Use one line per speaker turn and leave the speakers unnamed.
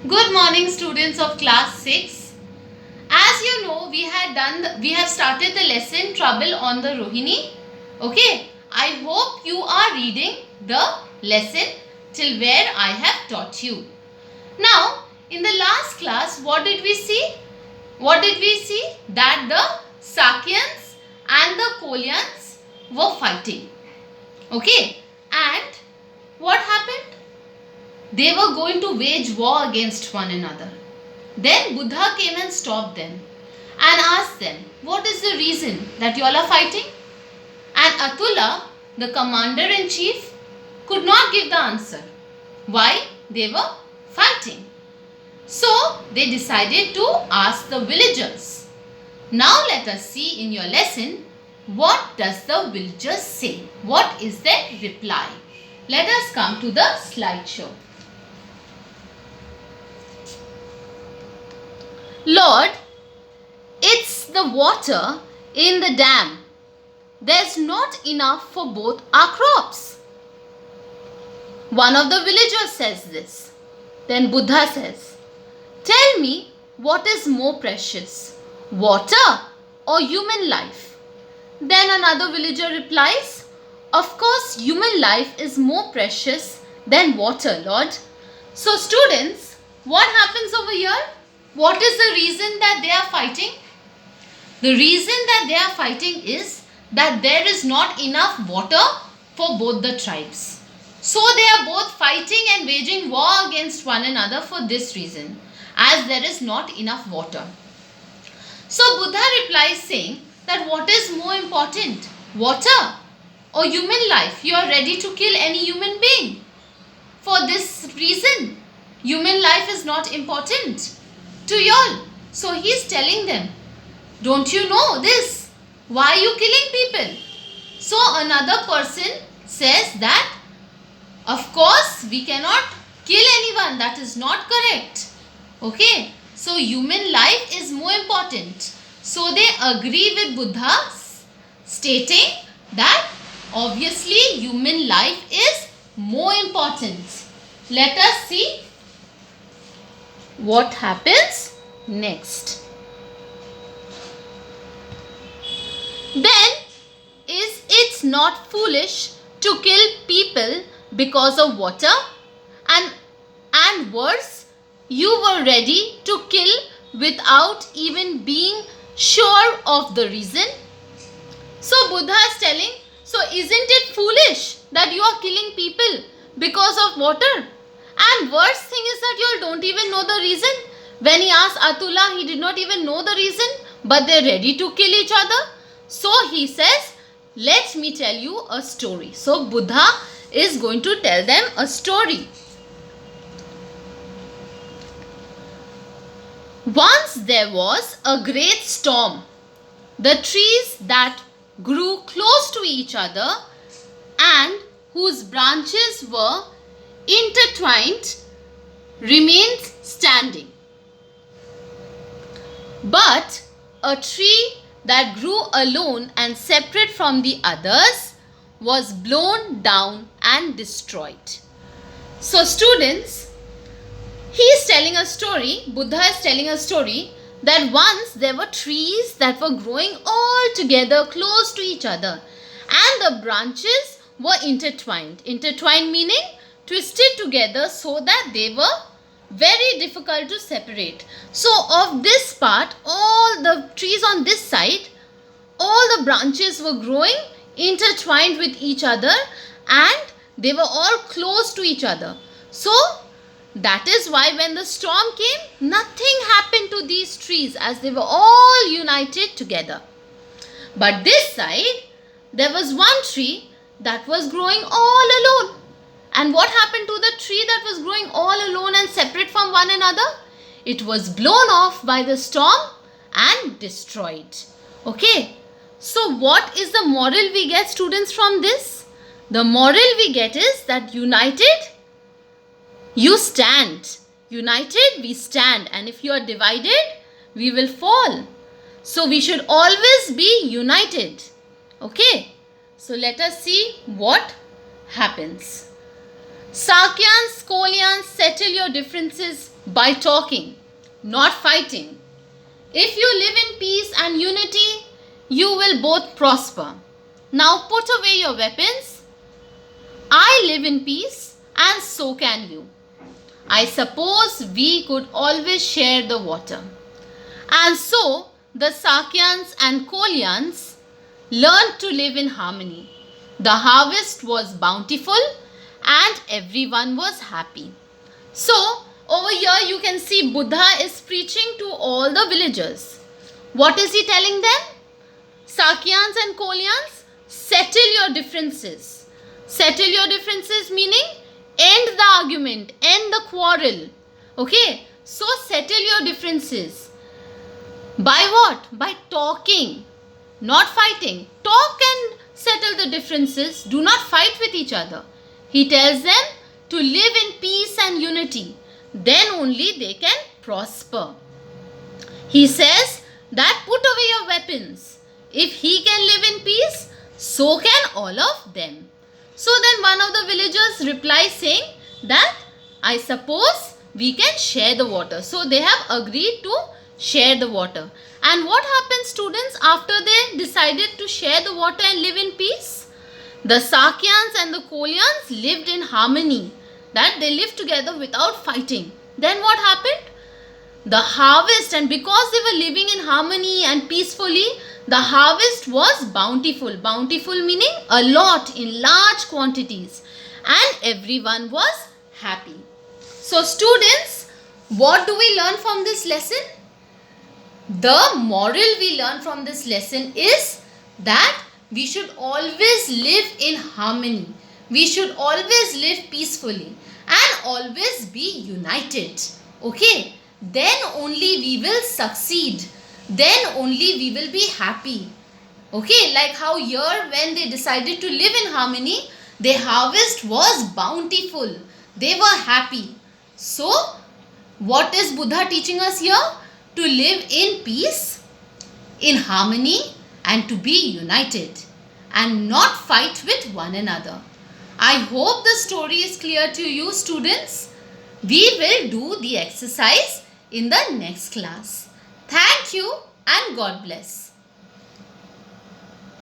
Good morning, students of class 6. As you know, we have started the lesson Trouble on the Rohini. Okay, I hope you are reading the lesson till where I have taught you. Now, in the last class, what did we see? What did we see? That the Sakyans and the Kolyans were fighting. Okay, and what happened? They were going to wage war against one another. Then Buddha came and stopped them and asked them, what is the reason that you all are fighting? And Atula, the commander-in-chief, could not give the answer. Why they were fighting? So they decided to ask the villagers. Now let us see in your lesson, what does the villagers say? What is their reply? Let us come to the slideshow. Lord, it's the water in the dam. There's not enough for both our crops. One of the villagers says this. Then Buddha says, tell me what is more precious, water or human life? Then another villager replies, of course human life is more precious than water, Lord. So students, what happens over here? What is the reason that they are fighting? The reason that they are fighting is that there is not enough water for both the tribes. So they are both fighting and waging war against one another for this reason, as there is not enough water. So Buddha replies saying that what is more important, water or human life? You are ready to kill any human being. For this reason, human life is not important to y'all. So he is telling them, don't you know this? Why are you killing people? So another person says that, of course we cannot kill anyone. That is not correct. Okay. So human life is more important. So they agree with Buddha, stating that obviously human life is more important. Let us see what happens next. Then is it not foolish to kill people because of water? And worse, you were ready to kill without even being sure of the reason. So Buddha is telling, so isn't it foolish that you are killing people because of water? And worst thing is that you all don't even know the reason. When he asked Atula, he did not even know the reason, but they're ready to kill each other. So he says, let me tell you a story. So Buddha is going to tell them a story. Once there was a great storm. The trees that grew close to each other and whose branches were intertwined remained standing. But a tree that grew alone and separate from the others was blown down and destroyed. So students, he is telling a story, Buddha is telling a story that once there were trees that were growing all together close to each other and the branches were intertwined. Intertwined meaning twisted together so that they were very difficult to separate. So of this part, all the trees on this side, all the branches were growing intertwined with each other and they were all close to each other. So that is why when the storm came, nothing happened to these trees as they were all united together. But this side, there was one tree that was growing all alone. And what happened to the tree that was growing all alone and separate from one another? It was blown off by the storm and destroyed. Okay. So what is the moral we get, students, from this? The moral we get is that united, you stand. United, we stand. And if you are divided, we will fall. So we should always be united. Okay. So let us see what happens. Sakyans, Kolyans settled settle your differences by talking, not fighting. If you live in peace and unity, you will both prosper. Now put away your weapons. I live in peace and so can you. I suppose we could always share the water. And so the Sakyans and Kolyans learned to live in harmony. The harvest was bountiful and everyone was happy. So over here you can see Buddha is preaching to all the villagers. What is he telling them? Sakyans and Kolyans, settle your differences. Settle your differences meaning end the argument, end the quarrel. Okay, so settle your differences. By what? By talking, not fighting. Talk and settle the differences. Do not fight with each other. He tells them to live in peace and unity. Then only they can prosper. He says that put away your weapons. If he can live in peace, so can all of them. So then one of the villagers replies saying that I suppose we can share the water. So they have agreed to share the water. And what happened, students, after they decided to share the water and live in peace? The Sakyans and the Kolyans lived in harmony. That they lived together without fighting. Then what happened? The harvest, and because they were living in harmony and peacefully, the harvest was bountiful. Bountiful meaning a lot in large quantities. And everyone was happy. So students, what do we learn from this lesson? The moral we learn from this lesson is that we should always live in harmony. We should always live peacefully and always be united. Okay? Then only we will succeed. Then only we will be happy. Okay? Like how here when they decided to live in harmony, their harvest was bountiful. They were happy. So, what is Buddha teaching us here? To live in peace, in harmony, and to be united and not fight with one another. I hope the story is clear to you, students. We will do the exercise in the next class. Thank you and God bless.